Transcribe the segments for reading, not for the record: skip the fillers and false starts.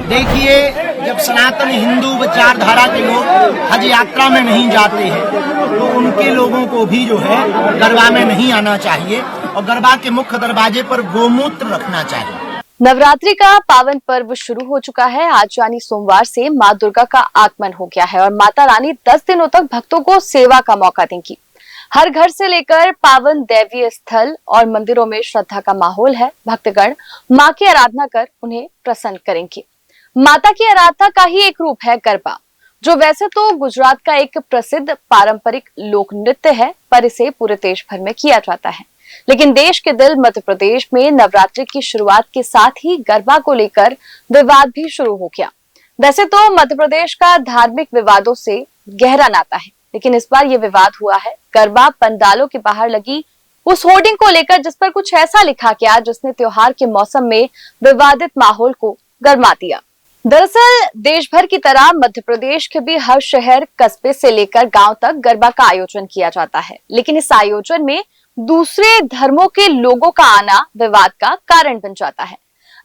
देखिए, जब सनातन हिंदू विचारधारा के लोग हज यात्रा में नहीं जाते हैं तो उनके लोगों को भी जो है गरबा में नहीं आना चाहिए और गरबा के मुख्य दरवाजे पर गोमूत्र रखना चाहिए। नवरात्रि का पावन पर्व शुरू हो चुका है। आज यानी सोमवार से मां दुर्गा का आगमन हो गया है और माता रानी 10 दिनों तक भक्तों को सेवा का मौका देंगी। हर घर से लेकर पावन दैवीय स्थल और मंदिरों में श्रद्धा का माहौल है। भक्तगण मां की आराधना कर उन्हें प्रसन्न करेंगे। माता की आराधना का ही एक रूप है गरबा, जो वैसे तो गुजरात का एक प्रसिद्ध पारंपरिक लोक नृत्य है, पर इसे पूरे देश भर में किया जाता है। लेकिन देश के दिल मध्य प्रदेश में नवरात्रि की शुरुआत के साथ ही गरबा को लेकर विवाद भी शुरू हो गया। वैसे तो मध्य प्रदेश का धार्मिक विवादों से गहरा नाता है, लेकिन इस बार ये विवाद हुआ है गरबा पंडालों के बाहर लगी उस होर्डिंग को लेकर, जिस पर कुछ ऐसा लिखा गया जिसने त्योहार के मौसम में विवादित माहौल को गरमा दिया। दरअसल देश भर की तरह मध्य प्रदेश के भी हर शहर, कस्बे से लेकर गांव तक गरबा का आयोजन किया जाता है, लेकिन इस आयोजन में दूसरे धर्मों के लोगों का आना विवाद का कारण बन जाता है।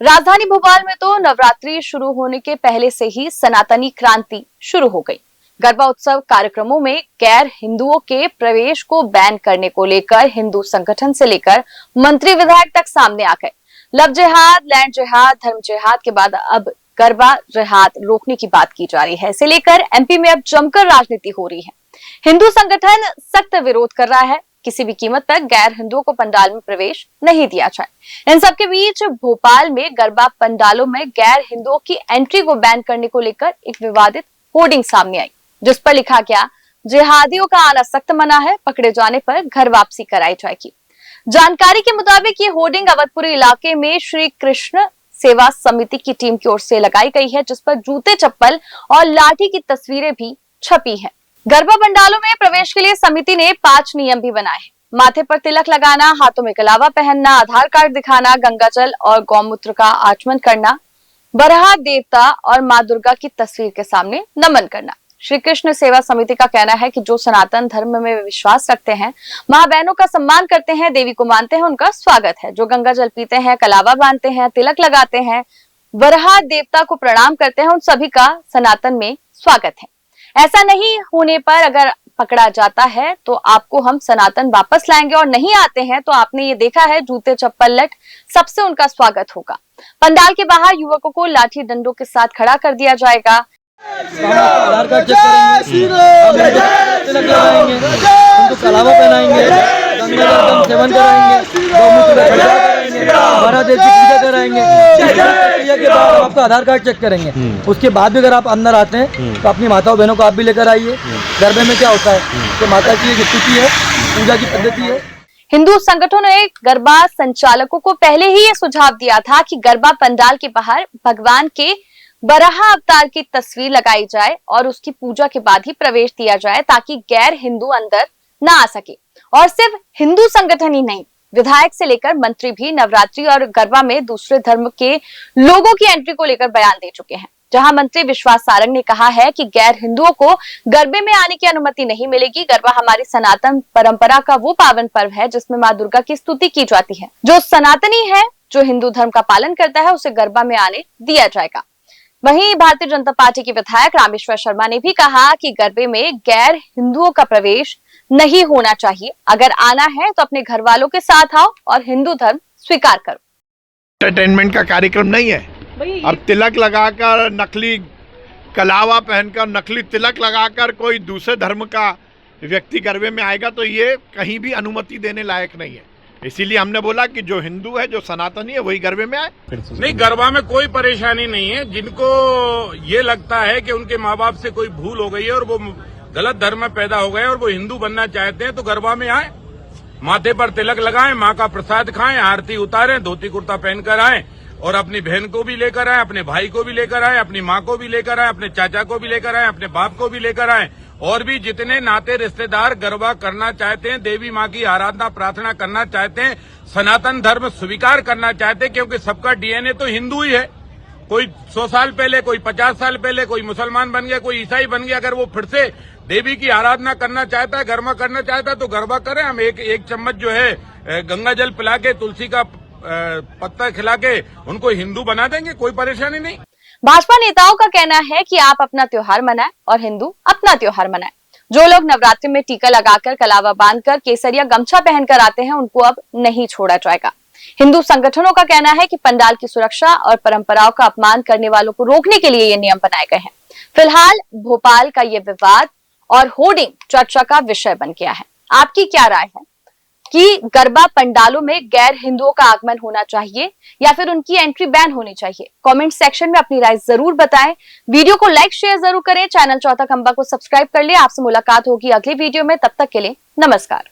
राजधानी भोपाल में तो नवरात्रि शुरू होने के पहले से ही सनातनी क्रांति शुरू हो गई। गरबा उत्सव कार्यक्रमों में गैर हिंदुओं के प्रवेश को बैन करने को लेकर हिंदू संगठन से लेकर मंत्री विधायक तक सामने आ गए। लव जिहाद, लैंड जिहाद, धर्म जिहाद के बाद अब गरबा जिहाद रोकने की बात की जा रही है। इसे लेकर एमपी में अब जमकर राजनीति हो रही है। हिंदू संगठन सख्त विरोध कर रहा है, किसी भी कीमत पर गैर हिंदुओं को पंडाल में प्रवेश नहीं दिया जाए। इन सबके बीच भोपाल में गरबा पंडालों में गैर हिंदुओं की एंट्री को बैन करने को लेकर एक विवादित होर्डिंग सामने आई, जिस पर लिखा गया, जिहादियों का आना सख्त मना है, पकड़े जाने पर घर वापसी कराई जाएगी। जानकारी के मुताबिक ये होर्डिंग अवधपुरी इलाके में श्री कृष्ण सेवा समिति की टीम की ओर से लगाई गई है, जिस पर जूते, चप्पल और लाठी की तस्वीरें भी छपी हैं। गरबा पंडालों में प्रवेश के लिए समिति ने 5 नियम भी बनाए हैं। माथे पर तिलक लगाना, हाथों में कलावा पहनना, आधार कार्ड दिखाना, गंगाजल और गौमूत्र का आचमन करना, बरहा देवता और मां दुर्गा की तस्वीर के सामने नमन करना। श्री कृष्ण सेवा समिति का कहना है कि जो सनातन धर्म में विश्वास रखते हैं, मां बहनों का सम्मान करते हैं, देवी को मानते हैं, उनका स्वागत है। जो गंगा जल पीते हैं, कलावा बांधते हैं, तिलक लगाते हैं, बरहा देवता को प्रणाम करते हैं, उन सभी का सनातन में स्वागत है। ऐसा नहीं होने पर अगर पकड़ा जाता है तो आपको हम सनातन वापस लाएंगे, और नहीं आते हैं तो आपने ये देखा है, जूते, चप्पल, लठ सबसे उनका स्वागत होगा। पंडाल के बाहर युवकों को लाठी डंडों के साथ खड़ा कर दिया जाएगा। आधार कार्ड चेक करेंगे, तिलक लगाएंगे, उनको कलावा पहनाएंगे, गंगा जल सेवन कराएंगे, गौमूत्र कराएंगे, बारह देव की पूजा कराएंगे। के बाद आपका आधार कार्ड चेक करेंगे। उसके बाद भी अगर आप अंदर आते हैं तो अपनी माताओं बहनों को आप भी लेकर आइए। गरबे में क्या होता है कि माता की एक स्तुति है, पूजा की पद्धति है। हिंदू संगठनों ने गरबा संचालकों को पहले ही ये सुझाव दिया था कि गरबा पंडाल के बाहर भगवान के बराह अवतार की तस्वीर लगाई जाए और उसकी पूजा के बाद ही प्रवेश दिया जाए, ताकि गैर हिंदू अंदर ना आ सके। और सिर्फ हिंदू संगठन ही नहीं, विधायक से लेकर मंत्री भी नवरात्रि और गरबा में दूसरे धर्म के लोगों की एंट्री को लेकर बयान दे चुके हैं। जहां मंत्री विश्वास सारंग ने कहा है कि गैर हिंदुओं को गरबे में आने की अनुमति नहीं मिलेगी। गरबा हमारी सनातन परंपरा का वो पावन पर्व है जिसमें मां दुर्गा की स्तुति की जाती है। जो सनातनी है, जो हिंदू धर्म का पालन करता है, उसे गरबा में आने दिया जाएगा। वहीं भारतीय जनता पार्टी के विधायक रामेश्वर शर्मा ने भी कहा कि गरबे में गैर हिंदुओं का प्रवेश नहीं होना चाहिए। अगर आना है तो अपने घर वालों के साथ आओ और हिंदू धर्म स्वीकार करो। एंटरटेनमेंट का कार्यक्रम नहीं है। अब तिलक लगाकर, नकली कलावा पहनकर, नकली तिलक लगाकर कोई दूसरे धर्म का व्यक्ति गरबे में आएगा तो ये कहीं भी अनुमति देने लायक नहीं है। इसीलिए हमने बोला कि जो हिंदू है, जो सनातनी है, वही गरबे में आए। नहीं, गरबा में कोई परेशानी नहीं है। जिनको ये लगता है कि उनके माँ बाप से कोई भूल हो गई है और वो गलत धर्म में पैदा हो गए और वो हिंदू बनना चाहते हैं, तो गरबा में आए, माथे पर तिलक लगाएं, माँ का प्रसाद खाएं, आरती उतारें, धोती कुर्ता पहनकर आएं और अपनी बहन को भी लेकर आए, अपने भाई को भी लेकर आए, अपनी माँ को भी लेकर आए, अपने चाचा को भी लेकर आए, अपने बाप को भी लेकर आए, और भी जितने नाते रिश्तेदार गरबा करना चाहते हैं, देवी माँ की आराधना प्रार्थना करना चाहते हैं, सनातन धर्म स्वीकार करना चाहते हैं, क्योंकि सबका डीएनए तो हिंदू ही है। कोई 100 साल पहले, कोई 50 साल पहले, कोई मुसलमान बन गया, कोई ईसाई बन गया। अगर वो फिर से देवी की आराधना करना चाहता है, गरबा करना चाहता है, तो गरबा करें। हम एक चम्मच जो है गंगा जल पिला के, तुलसी का पत्ता खिला के उनको हिंदू बना देंगे, कोई परेशानी नहीं। भाजपा नेताओं का कहना है कि आप अपना त्योहार मनाएं और हिंदू अपना त्योहार मनाएं। जो लोग नवरात्रि में टीका लगाकर, कलावा बांधकर, केसरिया गमछा पहनकर आते हैं, उनको अब नहीं छोड़ा जाएगा। हिंदू संगठनों का कहना है कि पंडाल की सुरक्षा और परंपराओं का अपमान करने वालों को रोकने के लिए ये नियम बनाए गए हैं। फिलहाल भोपाल का ये विवाद और होर्डिंग चर्चा का विषय बन गया है। आपकी क्या राय है कि गरबा पंडालों में गैर हिंदुओं का आगमन होना चाहिए या फिर उनकी एंट्री बैन होनी चाहिए? कमेंट सेक्शन में अपनी राय जरूर बताएं। वीडियो को लाइक शेयर जरूर करें। चैनल चौथा खंबा को सब्सक्राइब कर ले। आपसे मुलाकात होगी अगली वीडियो में। तब तक के लिए नमस्कार।